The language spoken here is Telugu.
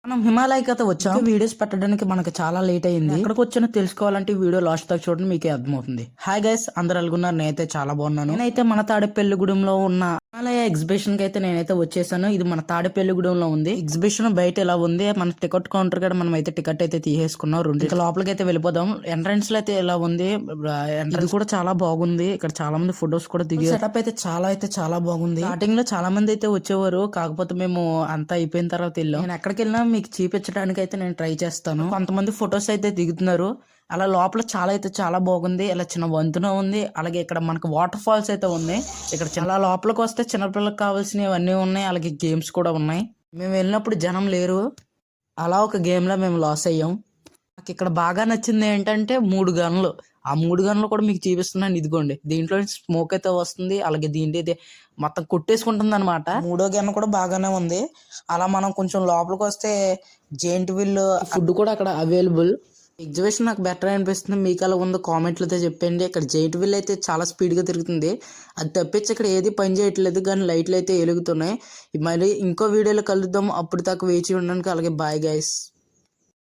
మనం హిమాలయకి అయితే వచ్చాం. వీడియోస్ పెట్టడానికి మనకు చాలా లేట్ అయింది. ఎక్కడికి వచ్చానో తెలుసుకోవాలంటే ఈ వీడియో లాస్ట్ దాకా చూడండి, మీకే అర్థమవుతుంది. హాయ్ గైస్, అందరు ఎలాగున్నారు? నేనైతే చాలా బాగున్నాను. నేనైతే మన తాడేపల్లిగూడెంలో ఉన్న హిమాలయ ఎగ్జిబిషన్ కి అయితే నేనైతే వచ్చేసాను. ఇది మన తాడేపల్లిగూడెంలో ఉంది. ఎగ్జిబిషన్ బయట ఇలా ఉంది. మన టికెట్ కౌంటర్ కూడా మనం అయితే టికెట్ అయితే తీసేసుకున్నాం. రెండు లోపలికి అయితే వెళ్ళిపోదాం. ఎంట్రన్స్ లో అయితే ఇలా ఉంది. ఎంట్రన్స్ కూడా చాలా బాగుంది. ఇక్కడ చాలా మంది ఫొటోస్ కూడా దిగారు. సెటప్ అయితే చాలా బాగుంది. స్టార్టింగ్ లో చాలా మంది అయితే వచ్చేవారు, కాకపోతే మేము అంతా అయిపోయిన తర్వాత వెళ్ళాం. నేను ఎక్కడికి వెళ్ళినా మీకు చూపించడానికి అయితే నేను ట్రై చేస్తాను. కొంతమంది ఫొటోస్ అయితే దిగుతున్నారు. అలా లోపల చాలా బాగుంది. ఇలా చిన్న వంతెన ఉంది. అలాగే ఇక్కడ మనకు వాటర్ ఫాల్స్ అయితే ఉన్నాయి. ఇక్కడ చాలా లోపలికి వస్తే చిన్నపిల్లలకు కావాల్సినవి అన్నీ ఉన్నాయి. అలాగే గేమ్స్ కూడా ఉన్నాయి. మేము వెళ్ళినప్పుడు జనం లేరు. అలా ఒక గేమ్ లో మేము లాస్ అయ్యాం. నాకు ఇక్కడ బాగా నచ్చింది ఏంటంటే 3 గన్లు. ఆ 3 గన్లు కూడా మీకు చూపిస్తున్నాను. ఇదిగోండి, దీంట్లో స్మోక్ అయితే వస్తుంది. అలాగే దీంట్లో అయితే మొత్తం కొట్టేసుకుంటుంది అనమాట. 3వ గన్ కూడా బాగానే ఉంది. అలా మనం కొంచెం లోపలికి వస్తే జెయింట్ వీల్ ఫుడ్ కూడా అక్కడ అవైలబుల్. ఎగ్జిబిషన్ నాకు బెటర్ అనిపిస్తుంది. మీకు అలా ఉందో కామెంట్లు అయితే చెప్పండి. ఇక్కడ జెయింట్ వీల్ అయితే చాలా స్పీడ్ గా తిరుగుతుంది. అది తప్పించి ఇక్కడ ఏది పని చేయట్లేదు, కానీ లైట్లు అయితే వెలుగుతున్నాయి. మళ్ళీ ఇంకో వీడియోలో కలుద్దాం. అప్పుడు దాకా వేచి ఉండడానికి. అలాగే బాయ్ గైస్.